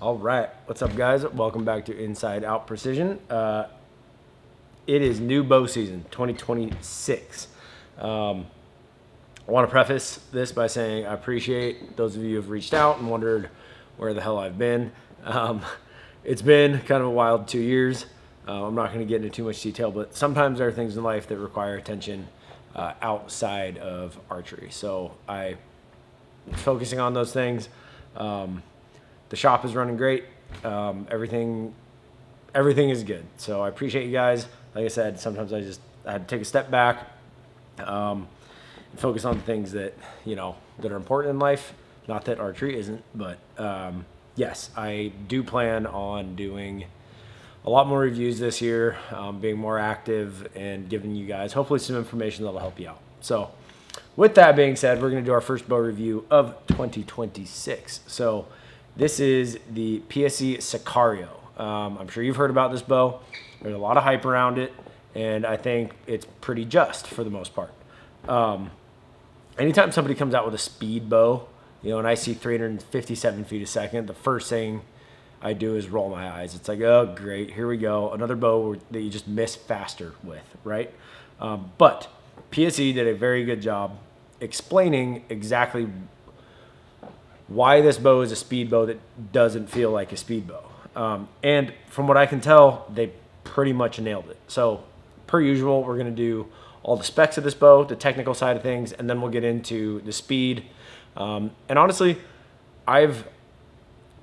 All right, what's up, guys? Welcome back to Inside Out Precision. It is new bow season, 2026. I want to preface this by saying I appreciate those of you who have reached out and wondered where the hell I've been. It's been kind of a wild 2 years. I'm not going to get into too much detail, but sometimes there are things in life that require attention outside of archery. So I'm focusing on those things. The shop is running great. Everything is good. So I appreciate you guys. Like I said, sometimes I had to take a step back, and focus on things that that are important in life. Not that archery isn't, but yes, I do plan on doing a lot more reviews this year, being more active and giving you guys hopefully some information that'll help you out. So with that being said, we're going to do our first bow review of 2026. So this is the PSE Sicario. I'm sure you've heard about this bow. There's a lot of hype around it, and I think it's pretty just for the most part. Anytime somebody comes out with a speed bow, and I see 357 feet a second, the first thing I do is roll my eyes. It's like, oh, great, here we go. Another bow that you just miss faster with, right? But PSE did a very good job explaining exactly why this bow is a speed bow that doesn't feel like a speed bow. And from what I can tell, they pretty much nailed it. So per usual, we're going to do all the specs of this bow, the technical side of things, and then we'll get into the speed. And honestly,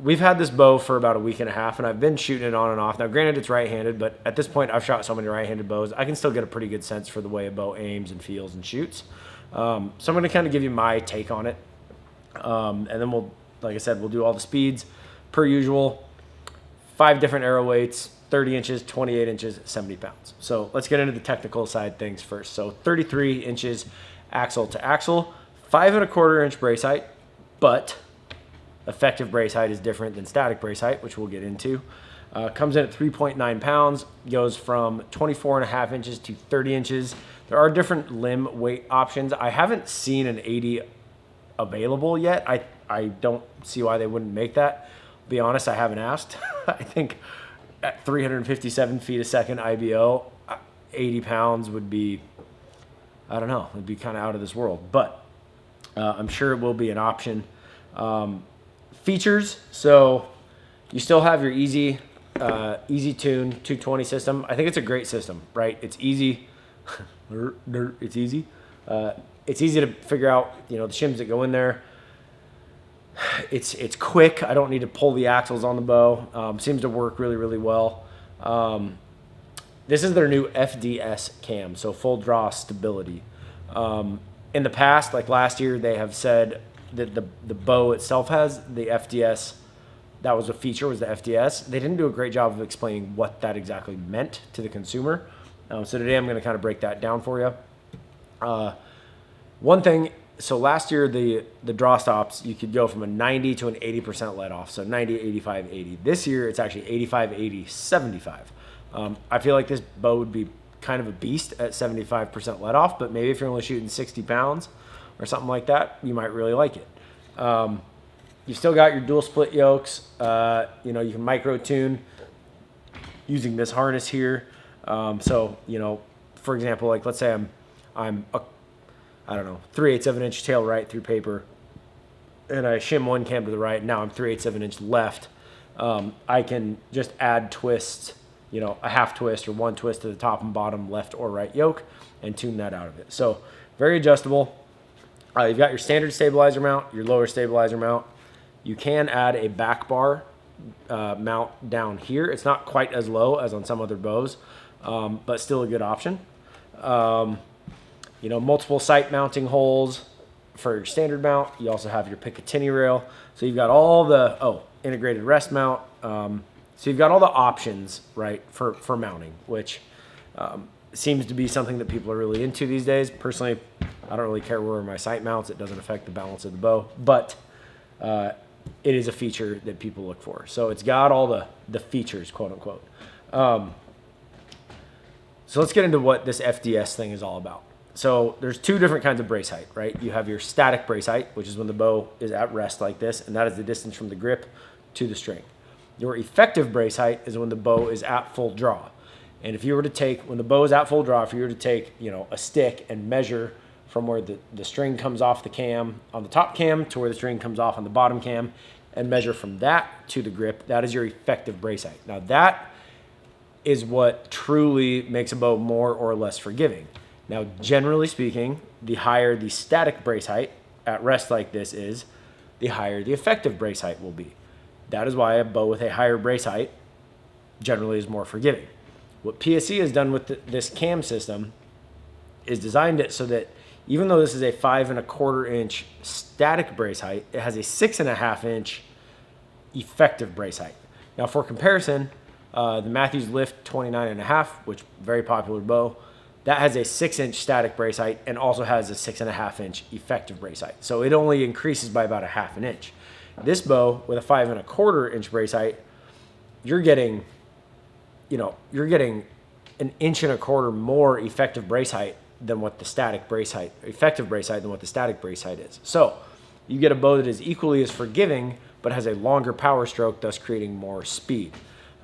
we've had this bow for about a week and a half, and I've been shooting it on and off. Now, granted, it's right-handed, but at this point, I've shot so many right-handed bows, I can still get a pretty good sense for the way a bow aims and feels and shoots. So I'm going to kind of give you my take on it. And then like I said, we'll do all the speeds per usual. 5 different arrow weights, 30 inches, 28 inches, 70 pounds. So let's get into the technical side things first. So 33 inches axle to axle, 5¼ inch brace height, but effective brace height is different than static brace height, which we'll get into. Comes in at 3.9 pounds, goes from 24.5 inches to 30 inches. There are different limb weight options. I haven't seen an 80 available yet. I don't see why they wouldn't make that. Be honest, I haven't asked. I think at 357 feet a second IBO, 80 pounds would be, I don't know, it'd be kind of out of this world. But I'm sure it will be an option. Features, so you still have your easy tune 220 system. I think it's a great system, right? It's easy. It's easy. It's easy to figure out, the shims that go in there. It's quick. I don't need to pull the axles on the bow. Seems to work really, really well. This is their new FDS cam, so full draw stability. In the past, like last year, they have said that the bow itself has the FDS. That was a feature, was the FDS. They didn't do a great job of explaining what that exactly meant to the consumer. So today I'm going to kind of break that down for you. One thing, so last year the draw stops, you could go from a 90 to an 80% let off. So 90, 85, 80. This year it's actually 85, 80, 75. I feel like this bow would be kind of a beast at 75% let off, but maybe if you're only shooting 60 pounds or something like that, you might really like it. You've still got your dual split yokes. You can micro tune using this harness here. So, for example, like let's say I'm a 3/8 of an inch tail right through paper, and I shim one cam to the right. Now I'm 3/8 of an inch left. I can just add twists, a half twist or one twist to the top and bottom left or right yoke and tune that out of it. So very adjustable. You've got your standard stabilizer mount, your lower stabilizer mount. You can add a back bar mount down here. It's not quite as low as on some other bows, but still a good option. Multiple sight mounting holes for your standard mount. You also have your Picatinny rail. So you've got all the, integrated rest mount. So you've got all the options, right, for mounting, which seems to be something that people are really into these days. Personally, I don't really care where my sight mounts. It doesn't affect the balance of the bow, but it is a feature that people look for. So it's got all the features, quote unquote. So let's get into what this FDS thing is all about. So there's 2 different kinds of brace height, right? You have your static brace height, which is when the bow is at rest like this, and that is the distance from the grip to the string. Your effective brace height is when the bow is at full draw. And if you were to take, when the bow is at full draw, if you were to take, a stick and measure from where the string comes off the cam on the top cam to where the string comes off on the bottom cam and measure from that to the grip, that is your effective brace height. Now that is what truly makes a bow more or less forgiving. Now, generally speaking, the higher the static brace height at rest like this is, the higher the effective brace height will be. That is why a bow with a higher brace height generally is more forgiving. What PSE has done with this cam system is designed it so that even though this is a 5¼ inch static brace height, it has a 6½ inch effective brace height. Now for comparison, the Matthews Lift 29½, which very popular bow, that has a 6-inch static brace height and also has a 6½ inch effective brace height. So it only increases by about 1/2 inch. This bow with a 5¼ inch brace height, you're getting an 1¼ inch more effective brace height than what the static brace height, effective brace height than what the static brace height is. So you get a bow that is equally as forgiving, but has a longer power stroke, thus creating more speed.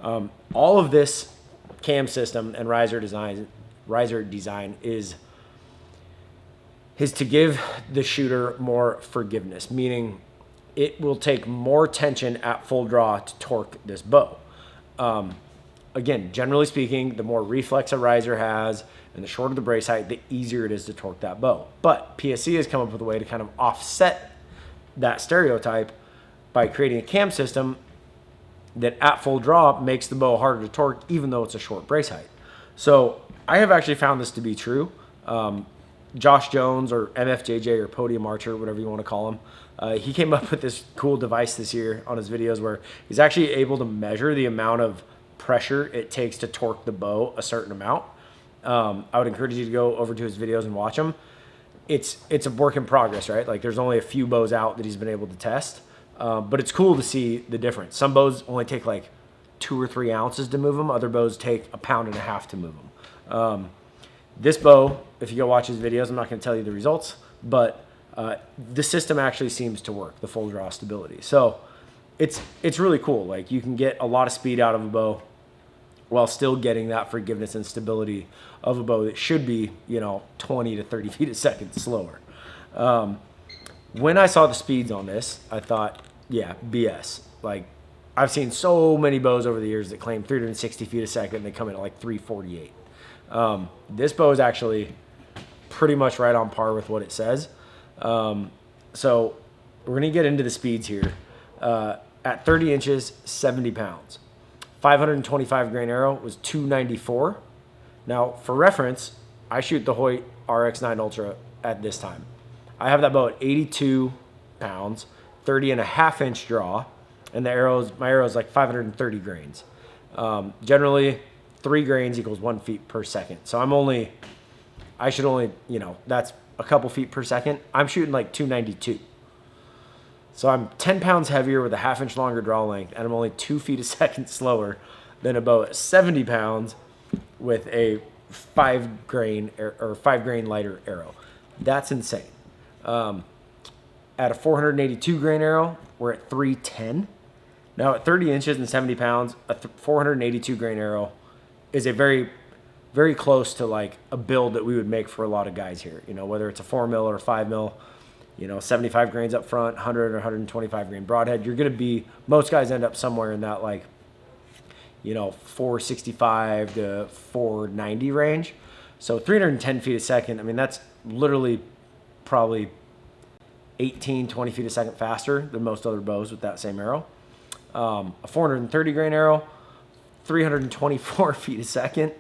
All of this cam system and riser design is to give the shooter more forgiveness, meaning it will take more tension at full draw to torque this bow. Again, generally speaking, the more reflex a riser has and the shorter the brace height, the easier it is to torque that bow. But PSE has come up with a way to kind of offset that stereotype by creating a cam system that at full draw makes the bow harder to torque even though it's a short brace height. So I have actually found this to be true. Josh Jones, or MFJJ, or Podium Archer, whatever you want to call him, he came up with this cool device this year on his videos where he's actually able to measure the amount of pressure it takes to torque the bow a certain amount. I would encourage you to go over to his videos and watch them. It's a work in progress, right? Like there's only a few bows out that he's been able to test, but it's cool to see the difference. Some bows only take like 2 or 3 ounces to move them. Other bows take 1.5 pounds to move them. This bow, if you go watch his videos, I'm not going to tell you the results, but the system actually seems to work, the full draw stability. So it's really cool. Like you can get a lot of speed out of a bow while still getting that forgiveness and stability of a bow that should be, 20 to 30 feet a second slower. When I saw the speeds on this, I thought, yeah, BS. Like I've seen so many bows over the years that claim 360 feet a second and they come in at like 348. This bow is actually pretty much right on par with what it says. So we're going to get into the speeds here. At 30 inches, 70 pounds. 525 grain arrow was 294. Now, for reference, I shoot the Hoyt RX9 Ultra at this time. I have that bow at 82 pounds, 30½ inch draw, and my arrow is like 530 grains. Generally, 3 grains equals 1 feet per second. So I should only, that's a couple feet per second. I'm shooting like 292. So I'm 10 pounds heavier with a 1/2 inch longer draw length, and I'm only 2 feet a second slower than a bow at 70 pounds with a 5 grain lighter arrow. That's insane. At a 482 grain arrow, we're at 310. Now at 30 inches and 70 pounds, a 482 grain arrow is a very, very close to like a build that we would make for a lot of guys here. Whether it's a 4 mil or a 5 mil, 75 grains up front, 100 or 125 grain broadhead. You're going to be, most guys end up somewhere in that like, 465 to 490 range. So 310 feet a second. I mean, that's literally probably 18, 20 feet a second faster than most other bows with that same arrow. A 430 grain arrow, 324 feet a second.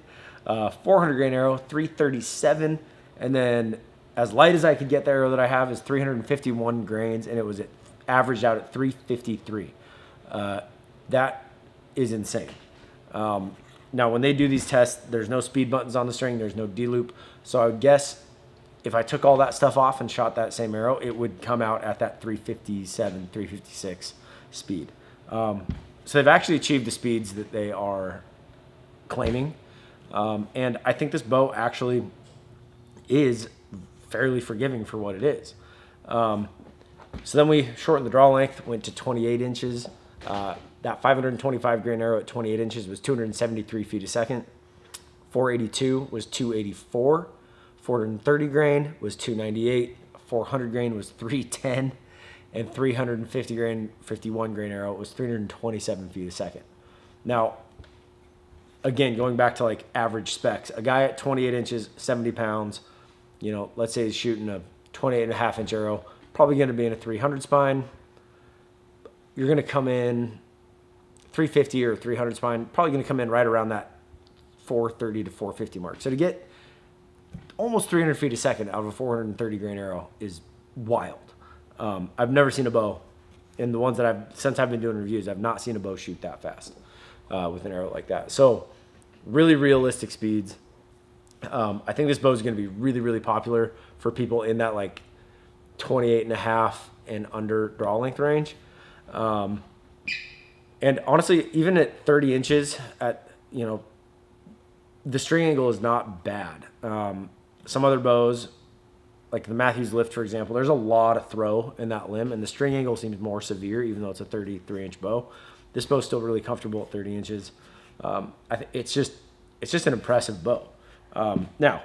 400 grain arrow, 337. And then as light as I could get the arrow that I have is 351 grains, and it was averaged out at 353. That is insane. Now, when they do these tests, there's no speed buttons on the string. There's no D-loop. So I would guess if I took all that stuff off and shot that same arrow, it would come out at that 357, 356 speed. So they've actually achieved the speeds that they are claiming. And I think this bow actually is fairly forgiving for what it is. So then we shortened the draw length, went to 28 inches. That 525 grain arrow at 28 inches was 273 feet a second. 482 was 284. 430 grain was 298. 400 grain was 310. And 350 grain, 51 grain arrow was 327 feet a second. Now, again, going back to like average specs, a guy at 28 inches, 70 pounds, you know, let's say he's shooting a 28.5 inch arrow, probably going to be in a 300 spine. You're going to come in 350 or 300 spine, probably going to come in right around that 430 to 450 mark. So to get almost 300 feet a second out of a 430 grain arrow is wild. I've never seen a bow, in the ones that since I've been doing reviews, I've not seen a bow shoot that fast with an arrow like that. So really realistic speeds. I think this bow is going to be really, really popular for people in that like 28.5 and under draw length range. And honestly, even at 30 inches, at, you know, the string angle is not bad. Some other bows, like the Matthews Lift, for example, there's a lot of throw in that limb, and the string angle seems more severe, even though it's a 33-inch bow. This bow's still really comfortable at 30 inches. I think it's just an impressive bow. Now,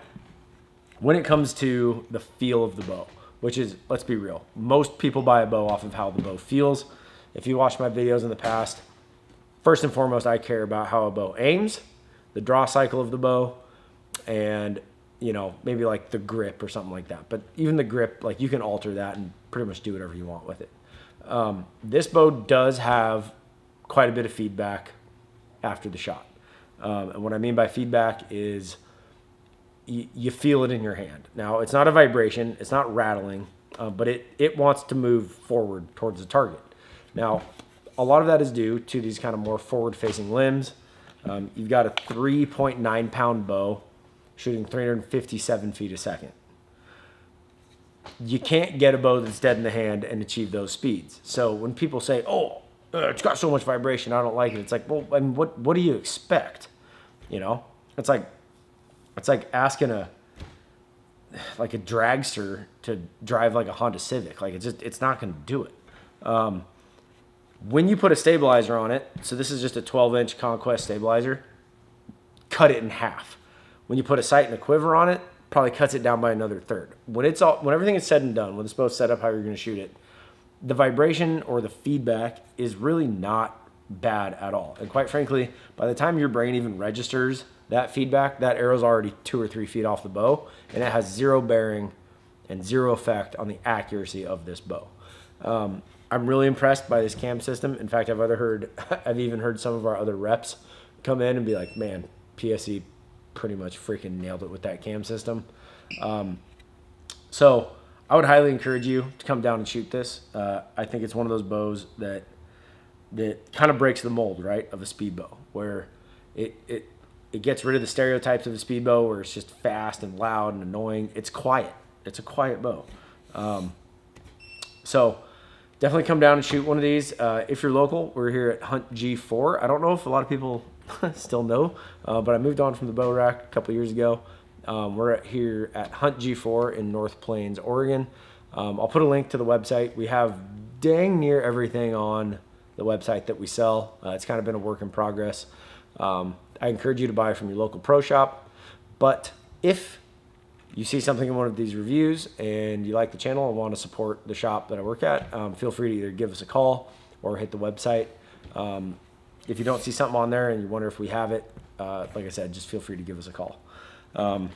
when it comes to the feel of the bow, which is, let's be real, most people buy a bow off of how the bow feels. If you watch my videos in the past, first and foremost, I care about how a bow aims, the draw cycle of the bow, and, you know, maybe like the grip or something like that. But even the grip, like, you can alter that and pretty much do whatever you want with it. This bow does have quite a bit of feedback after the shot. And what I mean by feedback is you feel it in your hand. Now, it's not a vibration, it's not rattling, but it wants to move forward towards the target. Now, a lot of that is due to these kind of more forward-facing limbs. You've got a 3.9 pound bow shooting 357 feet a second. You can't get a bow that's dead in the hand and achieve those speeds. So when people say, oh, it's got so much vibration, I don't like it. It's like, well, I mean, what do you expect? You know, it's like asking a dragster to drive like a Honda Civic. Like, it's not going to do it. When you put a stabilizer on it, so this is just a 12-inch Conquest stabilizer, cut it in half. When you put a sight and a quiver on it, probably cuts it down by another third. When everything is said and done, when it's supposed to set up how you're going to shoot it, the vibration or the feedback is really not bad at all. And quite frankly, by the time your brain even registers that feedback, that arrow's already 2 or 3 feet off the bow, and it has zero bearing and zero effect on the accuracy of this bow. I'm really impressed by this cam system. In fact, I've even heard some of our other reps come in and be like, man, PSE pretty much freaking nailed it with that cam system. So I would highly encourage you to come down and shoot this. I think it's one of those bows that kind of breaks the mold, right, of a speed bow, where it gets rid of the stereotypes of a speed bow where it's just fast and loud and annoying. It's quiet. It's a quiet bow. So definitely come down and shoot one of these. If you're local, we're here at Hunt G4. I don't know if a lot of people still know, but I moved on from the bow rack a couple years ago. We're here at Hunt G4 in North Plains, Oregon. I'll put a link to the website. We have dang near everything on the website that we sell. It's kind of been a work in progress. I encourage you to buy from your local pro shop, but if you see something in one of these reviews and you like the channel and want to support the shop that I work at, feel free to either give us a call or hit the website. If you don't see something on there and you wonder if we have it, like I said, just feel free to give us a call. Man,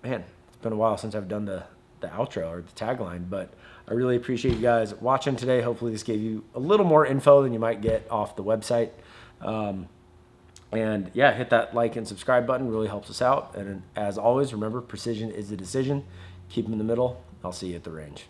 it's been a while since I've done the outro or the tagline, but I really appreciate you guys watching today. Hopefully this gave you a little more info than you might get off the website. And yeah, hit that like and subscribe button. Really helps us out. And as always, remember, precision is the decision. Keep them in the middle. I'll see you at the range.